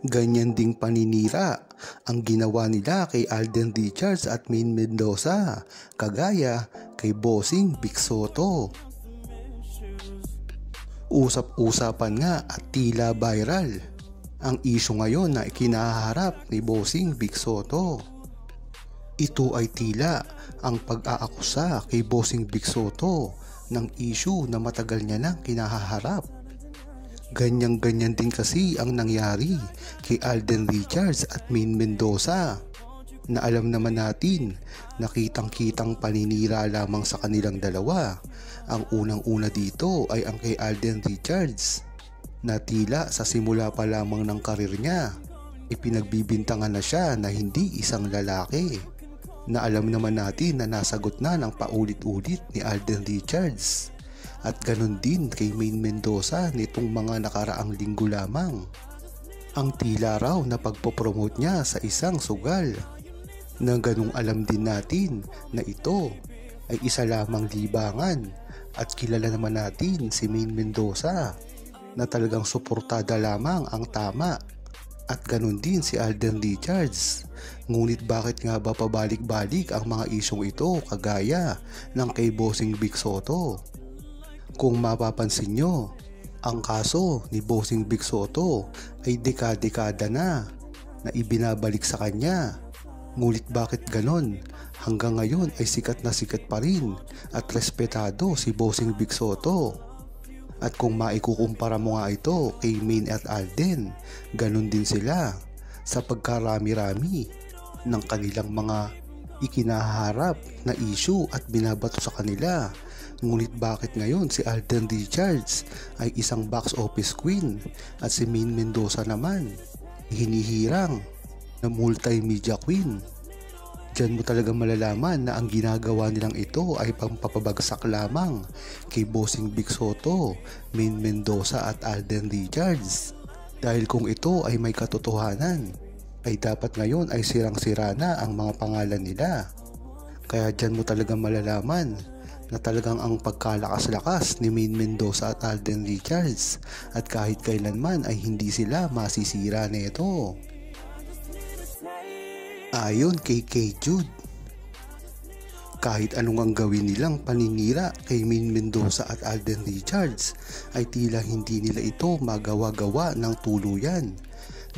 Ganyan ding paninira ang ginawa nila kay Alden Richards at Maine Mendoza, kagaya kay Bossing Vic Soto. Usap-usapan nga at tila viral ang issue ngayon na ikinaharap ni Bossing Vic Soto. Ito ay tila ang pag-aakusa kay Bossing Vic Soto ng issue na matagal niya nang kinaharap. Ganyan-ganyan din kasi ang nangyari kay Alden Richards at Maine Mendoza, na alam naman natin na kitang-kitang paninira lamang sa kanilang dalawa. Ang unang-una dito ay ang kay Alden Richards, na tila sa simula pa lamang ng karir niya ipinagbibintangan na siya na hindi isang lalaki, na alam naman natin na nasagot na ng paulit-ulit ni Alden Richards. At ganun din kay Maine Mendoza nitong mga nakaraang linggo lamang. Ang tila raw na pagpopromote niya sa isang sugal, na ganung alam din natin na ito ay isa lamang libangan. At kilala naman natin si Maine Mendoza na talagang suportada lamang ang tama. At ganun din si Alden Richards. Ngunit bakit nga ba pabalik-balik ang mga isyong ito kagaya ng kay Bossing Vic Soto? Kung mapapansin nyo, ang kaso ni Bossing Vic Soto ay dekada-dekada na ibinabalik sa kanya. Ngunit bakit ganon? Hanggang ngayon ay sikat na sikat pa rin at respetado si Bossing Vic Soto. At kung maikukumpara mo nga ito kay Maine at Alden, ganon din sila sa pagkarami-rami ng kanilang mga ikinaharap na issue at binabato sa kanila. Ngunit bakit ngayon si Alden Richards ay isang box office queen at si Maine Mendoza naman hinihirang na multimedia queen? Diyan mo talaga malalaman na ang ginagawa nilang ito ay pampapabagsak lamang kay Bossing Vic Soto, Maine Mendoza at Alden Richards. Dahil kung ito ay may katotohanan, ay dapat ngayon ay sirang-sira na ang mga pangalan nila. Kaya diyan mo talaga malalaman na talagang ang pagkalakas-lakas ni Maine Mendoza at Alden Richards, at kahit kailanman ay hindi sila masisira nito. Ayon kay Kay Jude, kahit anong ang gawin nilang paninira kay Maine Mendoza at Alden Richards ay tila hindi nila ito magawa-gawa ng tuluyan,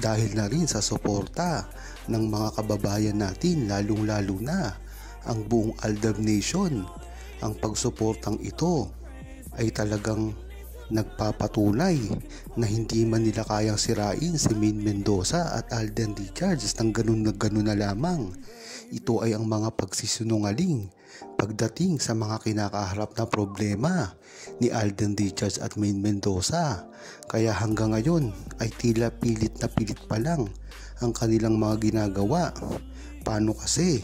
dahil na rin sa suporta ng mga kababayan natin, lalong-lalo na ang buong Aldab Nation. Ang pagsuportang ito ay talagang nagpapatunay na hindi man nila kayang sirain si Maine Mendoza at Alden Richards ng ganun na lamang. Ito ay ang mga pagsisinungaling pagdating sa mga kinakaharap na problema ni Alden Richards at Maine Mendoza. Kaya hanggang ngayon ay tila pilit na pilit pa lang ang kanilang mga ginagawa. Paano kasi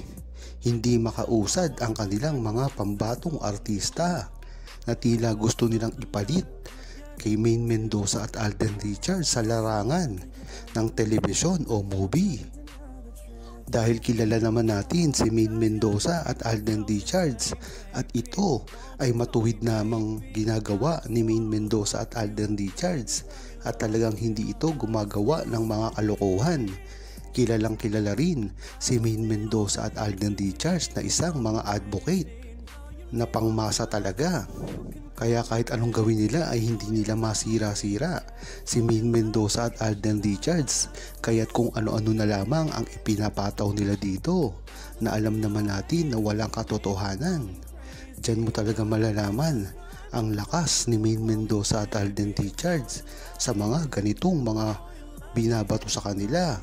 hindi makausad ang kanilang mga pambatong artista na tila gusto nilang ipalit kay Maine Mendoza at Alden Richards sa larangan ng telebisyon o movie? Dahil kilala naman natin si Maine Mendoza at Alden Richards, at ito ay matuwid namang ginagawa ni Maine Mendoza at Alden Richards, at talagang hindi ito gumagawa ng mga kalokohan. Kilalang kilala rin si Maine Mendoza at Alden Richards na isang mga advocate na pangmasa talaga. Kaya kahit anong gawin nila ay hindi nila masira-sira si Maine Mendoza at Alden Richards, kaya't kung ano-ano na lamang ang ipinapataw nila dito na alam naman natin na walang katotohanan. Diyan mo talaga malalaman ang lakas ni Maine Mendoza at Alden Richards sa mga ganitong mga binabato sa kanila,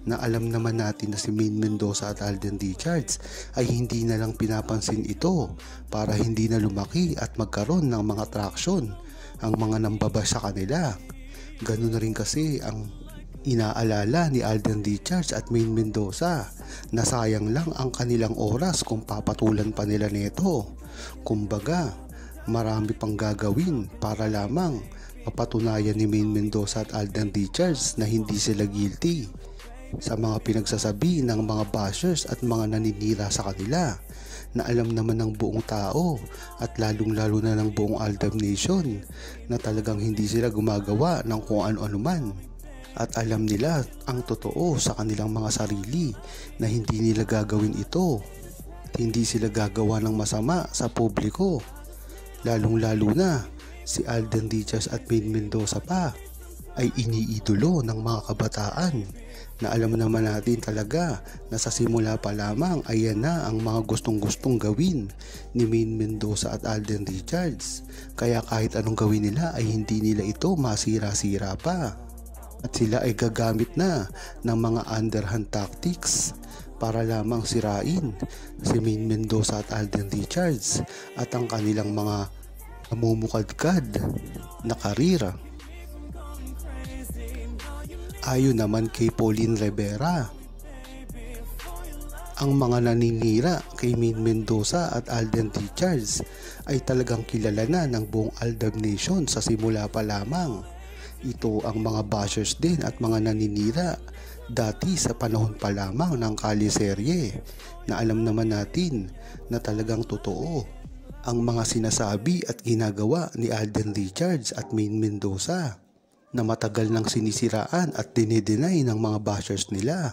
na alam naman natin na si Maine Mendoza at Alden Richards ay hindi na lang pinapansin ito para hindi na lumaki at magkaroon ng mga traction ang mga nambabash sa kanila. Ganun na rin kasi ang inaalala ni Alden Richards at Maine Mendoza, na sayang lang ang kanilang oras kung papatulan pa nila nito. Kumbaga, marami pang gagawin para lamang mapatunayan ni Maine Mendoza at Alden Richards na hindi sila guilty sa mga pinagsasabi ng mga bashers at mga naninira sa kanila, na alam naman ng buong tao at lalong-lalo na ng buong Aldab Nation na talagang hindi sila gumagawa ng kung ano-ano man. at alam nila ang totoo sa kanilang mga sarili na hindi nila gagawin ito at hindi sila gagawa ng masama sa publiko. Lalong-lalo na si Alden Richards at Maine Mendoza pa ay iniidolo ng mga kabataan na alam naman natin talaga na sa simula pa lamang ay yan na ang mga gustong-gustong gawin ni Maine Mendoza at Alden Richards. Kaya kahit anong gawin nila ay hindi nila ito masira-sira pa. At sila ay gagamit na ng mga underhand tactics para lamang sirain si Maine Mendoza at Alden Richards at ang kanilang mga namumukadkad na karira. Ayon naman kay Pauline Rivera, ang mga naninira kay Maine Mendoza at Alden Richards ay talagang kilala na ng buong Aldab Nation sa simula pa lamang. Ito ang mga bashers din at mga naninira dati sa panahon pa lamang ng kaliserye na alam naman natin na talagang totoo ang mga sinasabi at ginagawa ni Alden Richards at Maine Mendoza na matagal nang sinisiraan at dinideny ng mga bashers nila.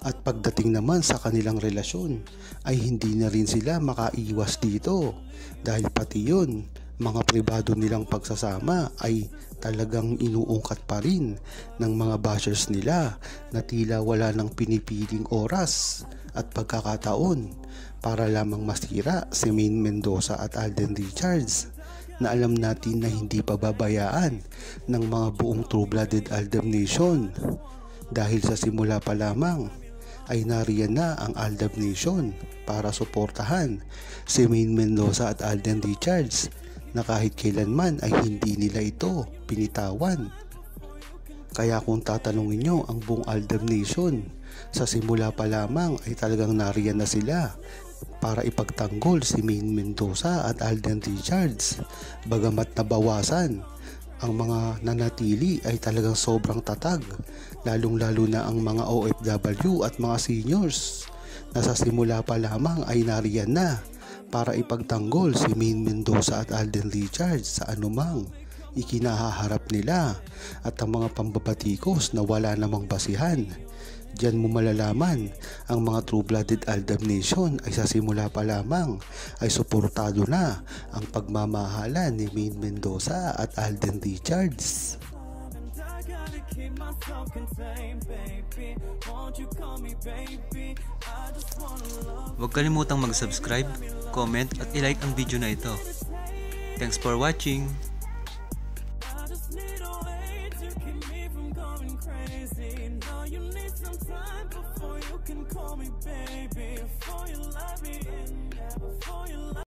At pagdating naman sa kanilang relasyon ay hindi na rin sila makaiwas dito dahil pati yun, mga pribado nilang pagsasama ay talagang inuungkat pa rin ng mga bashers nila na tila wala nang pinipiling oras at pagkakataon para lamang masira si Maine Mendoza at Alden Richards na alam natin na hindi pababayaan ng mga buong True-Blooded Aldab Nation dahil sa simula pa lamang ay nariyan na ang Aldab Nation para suportahan si Maine Mendoza at Alden Richards na kahit kailanman ay hindi nila ito pinitawan. Kaya kung tatanungin nyo ang buong Aldab Nation, sa simula pa lamang ay talagang nariyan na sila para ipagtanggol si Maine Mendoza at Alden Richards. Bagamat nabawasan, ang mga nanatili ay talagang sobrang tatag, lalong-lalo na ang mga OFW at mga seniors na sa simula pa lamang ay nariyan na para ipagtanggol si Maine Mendoza at Alden Richards sa anumang ikinahaharap nila at ang mga pambabatikos na wala namang basihan. Diyan mo malalaman ang mga True-Blooded Aldab Nation ay sa simula pa lamang ay suportado na ang pagmamahalan ni Maine Mendoza at Alden Richards. Huwag kalimutang mag-subscribe, comment at ilike ang video na ito. Thanks for watching! Time before you can call me baby, before you let me in, yeah, before you let